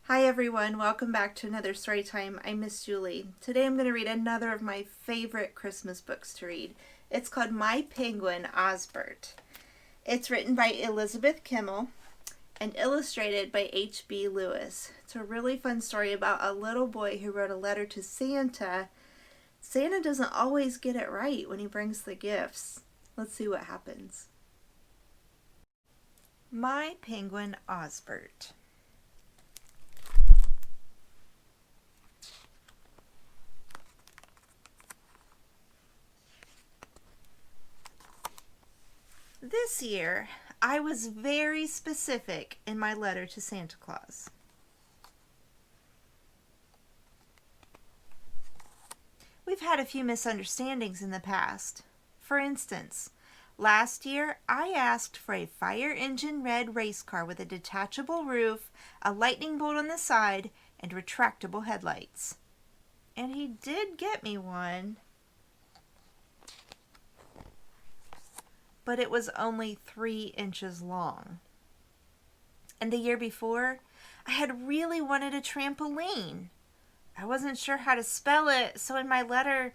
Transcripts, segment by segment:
Hi everyone, welcome back to another story time. I'm Miss Julie. Today I'm going to read another of my favorite Christmas books to read. It's called My Penguin Osbert. It's written by Elizabeth Kimmel and illustrated by H.B. Lewis. It's a really fun story about a little boy who wrote a letter to Santa. Santa doesn't always get it right when he brings the gifts. Let's see what happens. My Penguin Osbert. This year, I was very specific in my letter to Santa Claus. We've had a few misunderstandings in the past. For instance, last year I asked for a fire engine red race car with a detachable roof, a lightning bolt on the side, and retractable headlights. And he did get me one. But it was only 3 inches long. And the year before, I had really wanted a trampoline. I wasn't sure how to spell it, so in my letter,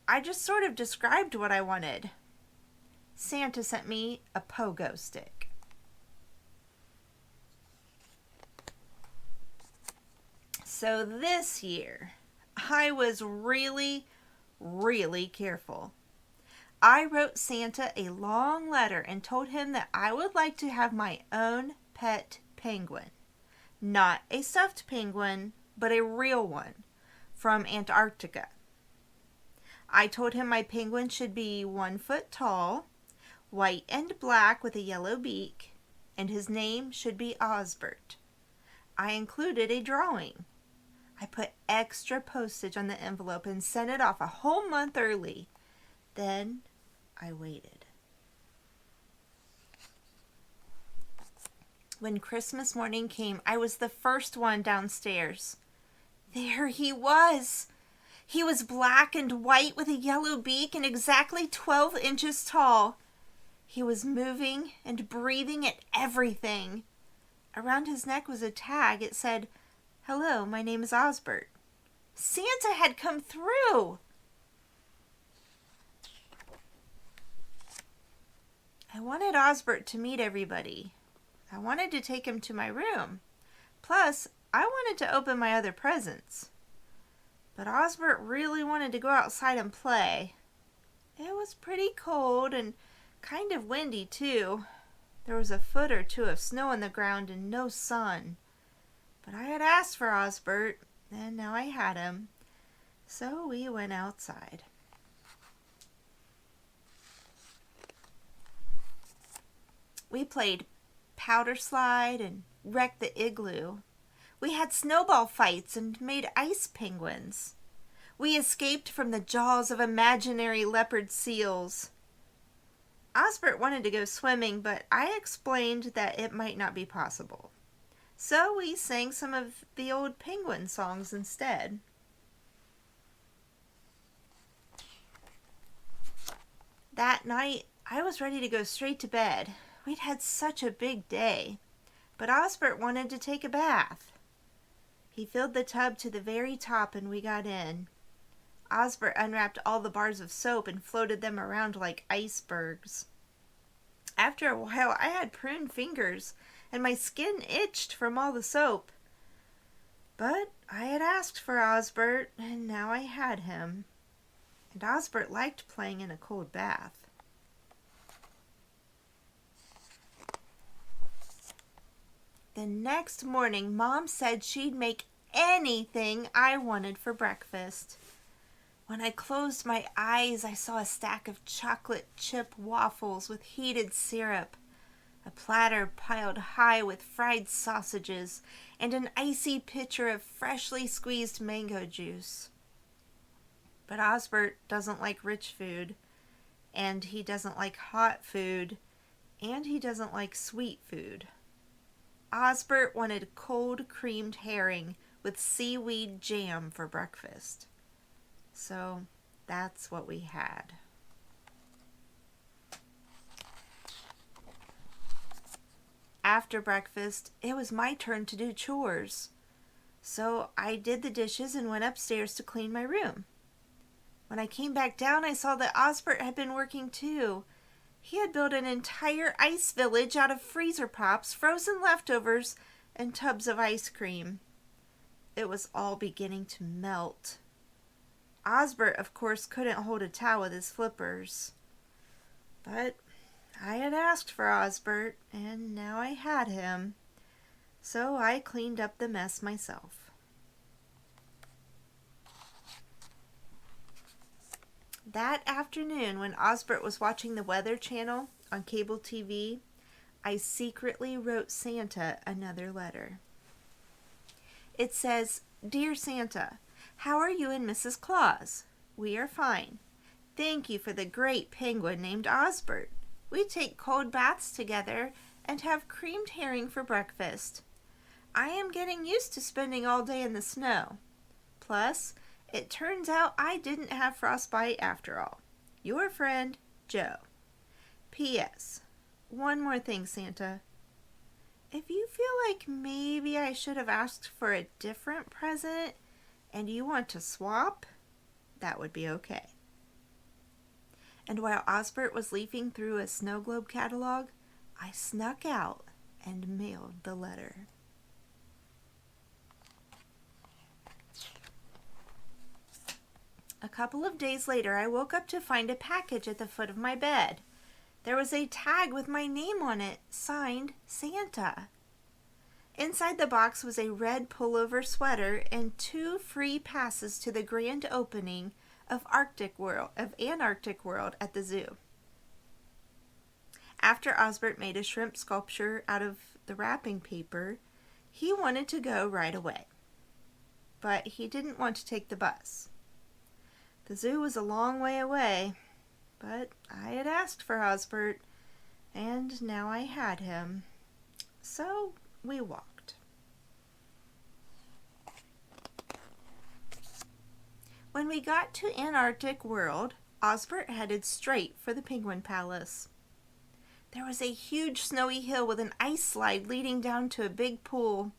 I just sort of described what I wanted. Santa sent me a pogo stick. So this year, I was really careful. I wrote Santa a long letter and told him that I would like to have my own pet penguin. Not a stuffed penguin, but a real one from Antarctica. I told him my penguin should be 1 foot tall, white and black with a yellow beak, and his name should be Osbert. I included a drawing. I put extra postage on the envelope and sent it off a whole month early. Then I waited. When Christmas morning came, I was the first one downstairs. There he was. He was black and white with a yellow beak and exactly 12 inches tall. He was moving and breathing at everything. Around his neck was a tag. It said, "Hello, my name is Osbert." Santa had come through. I wanted Osbert to meet everybody. I wanted to take him to my room. Plus, I wanted to open my other presents. But Osbert really wanted to go outside and play. It was pretty cold and kind of windy too. There was a foot or two of snow on the ground and no sun. But I had asked for Osbert, and now I had him. So we went outside. We played powder slide and wrecked the igloo. We had snowball fights and made ice penguins. We escaped from the jaws of imaginary leopard seals. Osbert wanted to go swimming, but I explained that it might not be possible. So we sang some of the old penguin songs instead. That night, I was ready to go straight to bed. We'd had such a big day. But Osbert wanted to take a bath. He filled the tub to the very top and we got in. Osbert unwrapped all the bars of soap and floated them around like icebergs. After a while, I had pruned fingers and my skin itched from all the soap. But I had asked for Osbert and now I had him. And Osbert liked playing in a cold bath. The next morning, Mom said she'd make anything I wanted for breakfast. When I closed my eyes, I saw a stack of chocolate chip waffles with heated syrup, a platter piled high with fried sausages, and an icy pitcher of freshly squeezed mango juice. But Osbert doesn't like rich food, and he doesn't like hot food, and he doesn't like sweet food. Osbert wanted cold creamed herring with seaweed jam for breakfast. So that's what we had. After breakfast, it was my turn to do chores. So I did the dishes and went upstairs to clean my room. When I came back down, I saw that Osbert had been working too. He had built an entire ice village out of freezer pops, frozen leftovers, and tubs of ice cream. It was all beginning to melt. Osbert, of course, couldn't hold a towel with his flippers. But I had asked for Osbert, and now I had him. So I cleaned up the mess myself. That afternoon, when Osbert was watching the Weather Channel on cable TV, I secretly wrote Santa another letter. It says, "Dear Santa, how are you and Mrs. Claus? We are fine. Thank you for the great penguin named Osbert. We take cold baths together and have creamed herring for breakfast. I am getting used to spending all day in the snow. Plus, it turns out I didn't have frostbite after all. Your friend, Joe. P.S. One more thing, Santa. If you feel like maybe I should have asked for a different present and you want to swap, that would be okay." And while Osbert was leafing through a snow globe catalog, I snuck out and mailed the letter. A couple of days later, I woke up to find a package at the foot of my bed. There was a tag with my name on it, signed Santa. Inside the box was a red pullover sweater and 2 free passes to the grand opening of Antarctic World at the zoo. After Osbert made a shrimp sculpture out of the wrapping paper, he wanted to go right away. But he didn't want to take the bus. The zoo was a long way away, but I had asked for Osbert, and now I had him. So we walked. When we got to Antarctic World, Osbert headed straight for the Penguin Palace. There was a huge snowy hill with an ice slide leading down to a big pool.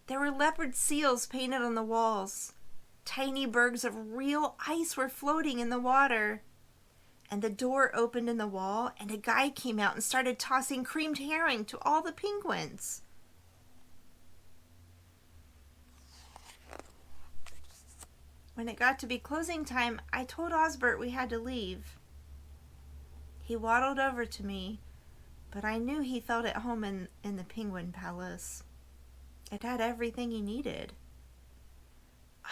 There were leopard seals painted on the walls. Tiny bergs of real ice were floating in the water. And the door opened in the wall, and a guy came out and started tossing creamed herring to all the penguins. When it got to be closing time, I told Osbert we had to leave. He waddled over to me, but I knew he felt at home in the Penguin Palace. It had everything he needed.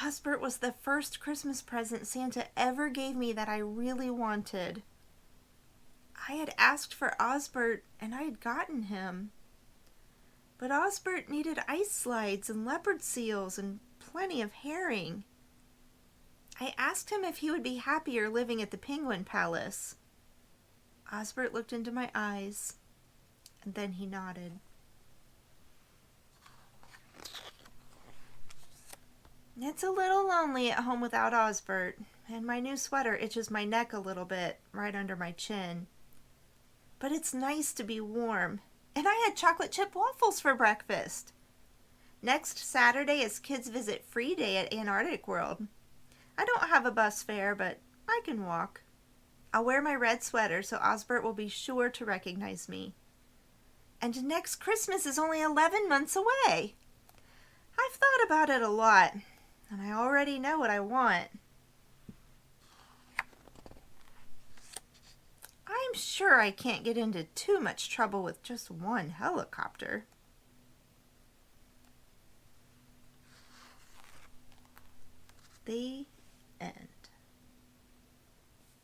Osbert was the first Christmas present Santa ever gave me that I really wanted. I had asked for Osbert, and I had gotten him. But Osbert needed ice slides and leopard seals and plenty of herring. I asked him if he would be happier living at the Penguin Palace. Osbert looked into my eyes, and then he nodded. It's a little lonely at home without Osbert, and my new sweater itches my neck a little bit, right under my chin. But it's nice to be warm, and I had chocolate chip waffles for breakfast. Next Saturday is Kids Visit Free Day at Antarctic World. I don't have a bus fare, but I can walk. I'll wear my red sweater so Osbert will be sure to recognize me. And next Christmas is only 11 months away. I've thought about it a lot, and I already know what I want. I'm sure I can't get into too much trouble with just one helicopter. The